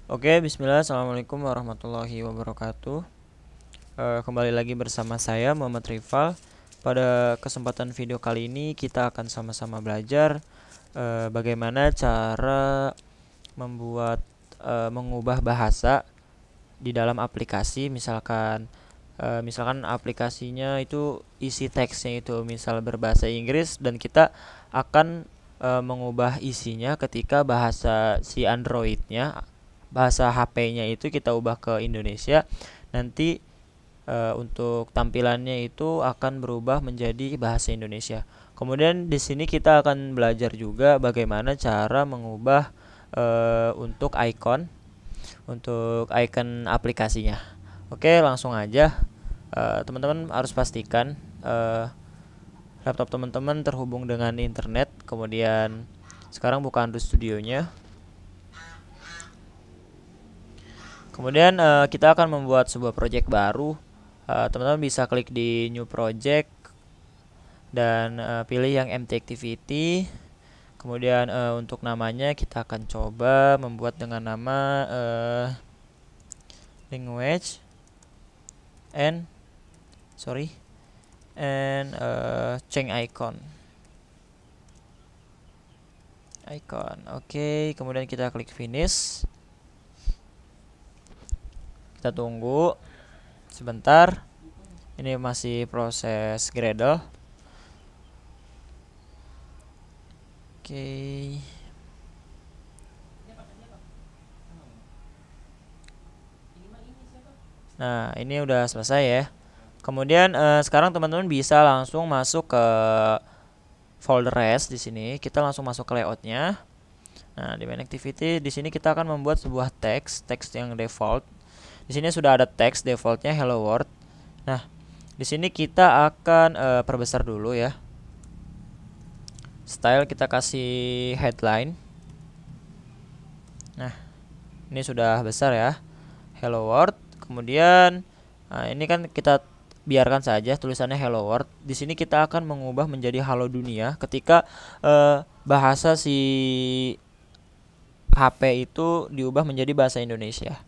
Oke, bismillah. Assalamualaikum warahmatullahi wabarakatuh. Kembali lagi bersama saya Muhammad Rifal. Pada kesempatan video kali ini kita akan sama-sama belajar bagaimana cara membuat mengubah bahasa di dalam aplikasi. Misalkan aplikasinya itu isi teksnya itu misal berbahasa Inggris dan kita akan mengubah isinya ketika bahasa si Androidnya, bahasa HP-nya itu kita ubah ke Indonesia. Nanti untuk tampilannya itu akan berubah menjadi bahasa Indonesia. Kemudian di sini kita akan belajar juga bagaimana cara mengubah untuk icon aplikasinya. Oke, langsung aja. Teman-teman harus pastikan laptop teman-teman terhubung dengan internet. Kemudian sekarang buka Android Studio-nya. Kemudian kita akan membuat sebuah project baru. Teman-teman bisa klik di New Project dan pilih yang empty activity. Kemudian untuk namanya kita akan coba membuat dengan nama language and change icon. Oke, kemudian kita klik finish. Kita tunggu sebentar. Ini masih proses Gradle. Oke. Nah, ini udah selesai ya. Kemudian sekarang teman-teman bisa langsung masuk ke folder rest di sini. Kita langsung masuk ke layoutnya. Nah, di main activity di sini kita akan membuat sebuah teks yang default. Di sini sudah ada teks defaultnya hello world. Nah, di sini kita akan perbesar dulu ya. Style kita kasih headline. Nah, ini sudah besar ya. Hello world. Kemudian ini kan kita biarkan saja tulisannya hello world. Di sini kita akan mengubah menjadi halo dunia ketika bahasa si HP itu diubah menjadi bahasa Indonesia.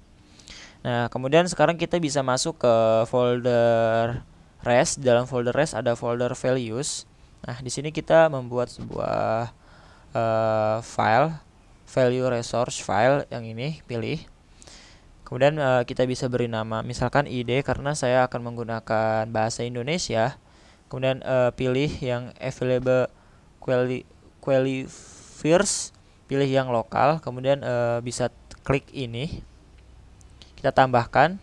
Nah, kemudian sekarang kita bisa masuk ke folder rest. Dalam folder rest ada folder values. Nah, di sini kita membuat sebuah file, value resource file yang ini, pilih. Kemudian kita bisa beri nama misalkan ID karena saya akan menggunakan bahasa Indonesia. Kemudian pilih yang available qualifiers, pilih yang lokal. Kemudian bisa klik ini. Kita tambahkan.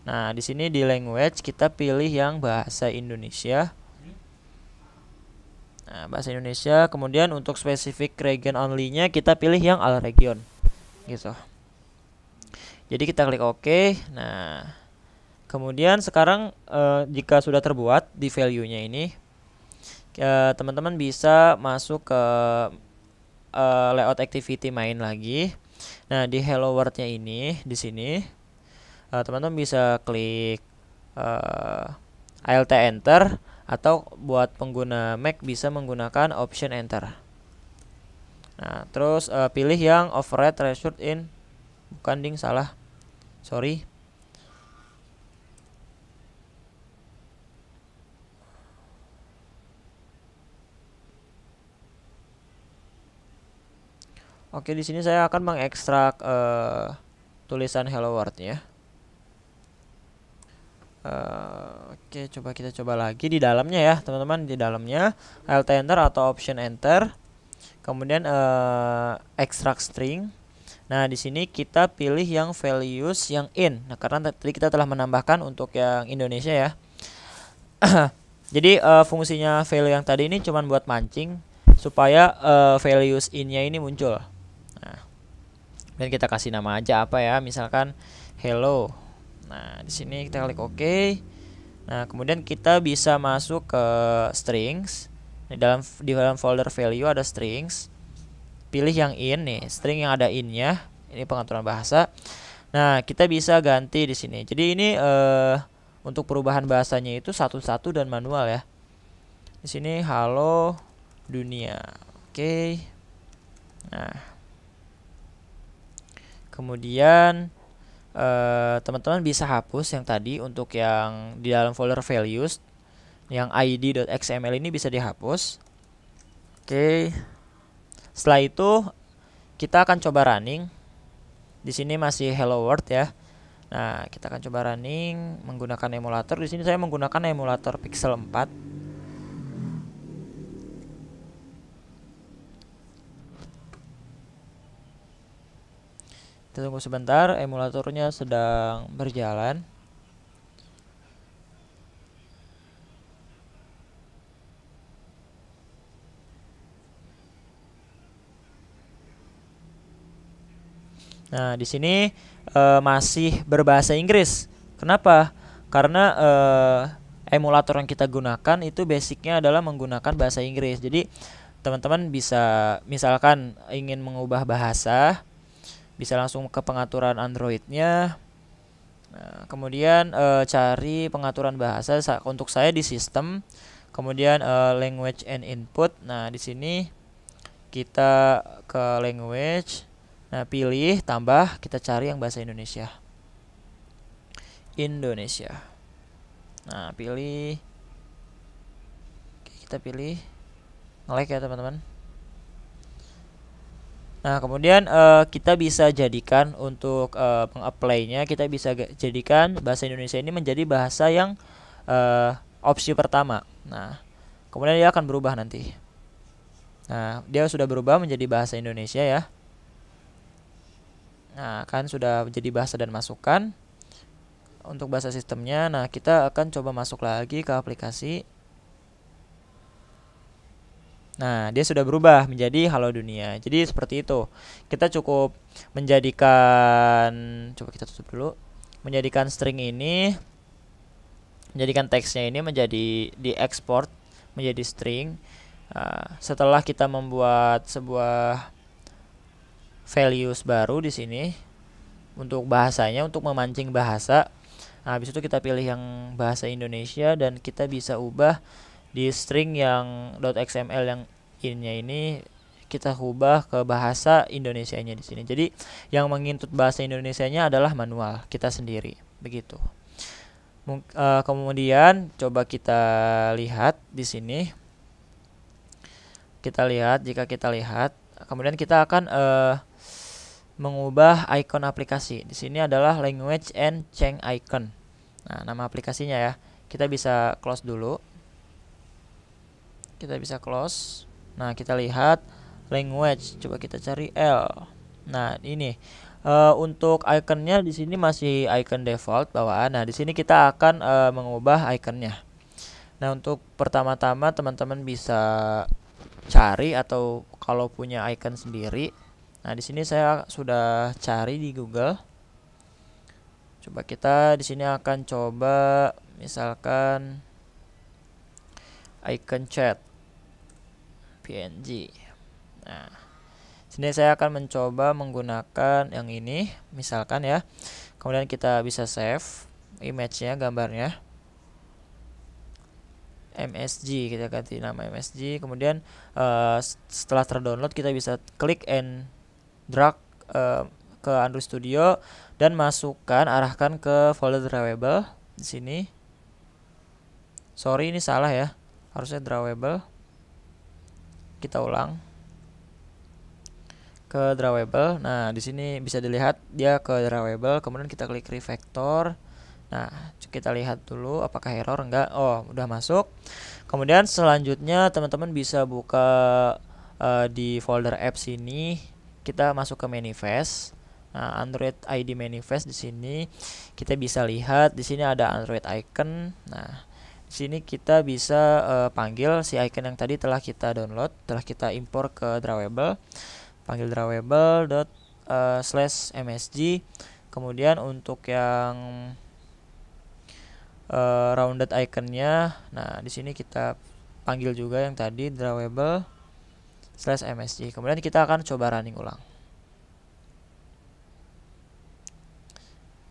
Nah, di sini di language kita pilih yang bahasa Indonesia. Nah, bahasa Indonesia. Kemudian untuk specific region only-nya kita pilih yang all region. Gitu. Jadi kita klik OK. Nah, kemudian sekarang jika sudah terbuat di value-nya ini, teman-teman bisa masuk ke layout activity main lagi. Nah, di hello world-nya ini di sini teman-teman bisa klik Alt Enter atau buat pengguna Mac bisa menggunakan Option Enter. Nah, terus pilih yang override result in, bukan ding, salah, sorry. Oke, di sini saya akan mengekstrak tulisan hello world-nya. Oke, kita coba lagi di dalamnya ya, teman-teman. Di dalamnya Alt Enter atau Option Enter. Kemudian extract string. Nah, di sini kita pilih yang values yang in. Nah, karena tadi kita telah menambahkan untuk yang Indonesia ya. Jadi fungsinya value yang tadi ini cuma buat mancing supaya values in-nya ini muncul. Nah, dan kita kasih nama aja apa ya, misalkan hello. Nah, di sini kita klik OK. Nah, kemudian kita bisa masuk ke strings. Di dalam folder value ada strings. Pilih yang in nih, string yang ada in-nya. Ini pengaturan bahasa. Nah, kita bisa ganti di sini. Jadi ini untuk perubahan bahasanya itu satu-satu dan manual ya. Di sini halo dunia. Oke. Nah, Kemudian teman-teman bisa hapus yang tadi untuk yang di dalam folder values, yang id.xml ini bisa dihapus. Oke. Setelah itu kita akan coba running. Di sini masih hello world ya. Nah, kita akan coba running menggunakan emulator. Di sini saya menggunakan emulator Pixel 4. Kita tunggu sebentar, emulatornya sedang berjalan. Nah, di sini masih berbahasa Inggris. Kenapa? Karena emulator yang kita gunakan itu basicnya adalah menggunakan bahasa Inggris. Jadi teman-teman bisa, misalkan ingin mengubah bahasa, bisa langsung ke pengaturan Androidnya. Nah, kemudian cari pengaturan bahasa. Untuk saya di sistem, kemudian language and input. Nah, di sini kita ke language. Nah, pilih tambah, kita cari yang bahasa Indonesia. Nah, pilih. Oke, kita pilih. Nge-like ya teman-teman. Nah, kemudian kita bisa jadikan untuk peng-apply-nya, kita bisa jadikan bahasa Indonesia ini menjadi bahasa yang opsi pertama. Nah, kemudian dia akan berubah nanti. Nah, dia sudah berubah menjadi bahasa Indonesia ya. Nah, kan sudah jadi bahasa dan masukan untuk bahasa sistemnya. Nah, kita akan coba masuk lagi ke aplikasi. Nah, dia sudah berubah menjadi Halo Dunia. Jadi seperti itu. Kita cukup menjadikan, coba kita tutup dulu. Menjadikan string ini, menjadikan teksnya ini menjadi diekspor menjadi string. Setelah kita membuat sebuah values baru di sini untuk bahasanya, untuk memancing bahasa. Nah, habis itu kita pilih yang bahasa Indonesia dan kita bisa ubah di string yang .xml yang innya ini, kita ubah ke bahasa Indonesianya di sini. Jadi yang menginput bahasa Indonesianya adalah manual kita sendiri, begitu. Kemudian coba kita lihat di sini. Kita lihat, jika kita lihat, kemudian kita akan mengubah icon aplikasi. Di sini adalah language and change icon. Nah, nama aplikasinya ya. Kita bisa close dulu. Kita bisa close. Nah, kita lihat language. Coba kita cari L. Nah, ini untuk iconnya di sini masih icon default bawaan. Nah, di sini kita akan mengubah iconnya. Nah, untuk pertama-tama teman-teman bisa cari atau kalau punya icon sendiri. Nah, di sini saya sudah cari di Google. Coba kita di sini akan coba misalkan icon chat PNG. Nah, sini saya akan mencoba menggunakan yang ini, misalkan ya. Kemudian kita bisa save image-nya, gambarnya. MSG, kita ganti nama MSG. Kemudian setelah terdownload kita bisa klik and drag ke Android Studio dan masukkan, arahkan ke folder drawable di sini. Sorry, ini salah ya, harusnya drawable. Kita ulang ke drawable. Nah, di sini bisa dilihat dia ke drawable. Kemudian kita klik refactor. Nah, kita lihat dulu apakah error enggak. Oh, udah masuk. Kemudian selanjutnya teman-teman bisa buka di folder apps ini. Kita masuk ke manifest. Nah, Android ID manifest di sini kita bisa lihat di sini ada Android icon. Nah, di sini kita bisa panggil si icon yang tadi telah kita download, telah kita impor ke drawable. Panggil drawable /msg. Kemudian untuk yang rounded iconnya, nah di sini kita panggil juga yang tadi drawable /msg. Kemudian kita akan coba running ulang.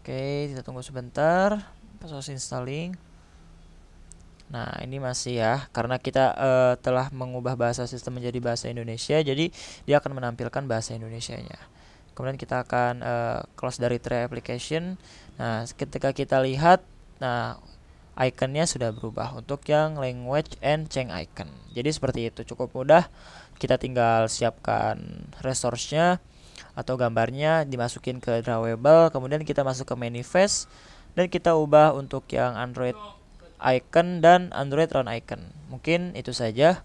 Oke, kita tunggu sebentar proses installing. Nah, ini masih ya, karena kita telah mengubah bahasa sistem menjadi bahasa Indonesia, jadi dia akan menampilkan bahasa Indonesianya. Kemudian kita akan close dari tray application. Nah, ketika kita lihat, nah iconnya sudah berubah untuk yang language and change icon. Jadi seperti itu, cukup mudah. Kita tinggal siapkan resource-nya atau gambarnya, dimasukin ke drawable, kemudian kita masuk ke manifest dan kita ubah untuk yang Android icon dan Android round icon. Mungkin itu saja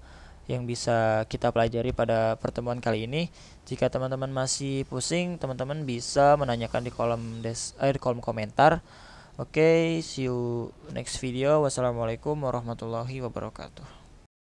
yang bisa kita pelajari pada pertemuan kali ini. Jika teman-teman masih pusing, teman-teman bisa menanyakan di kolom komentar. Oke, see you next video. Wassalamualaikum warahmatullahi wabarakatuh.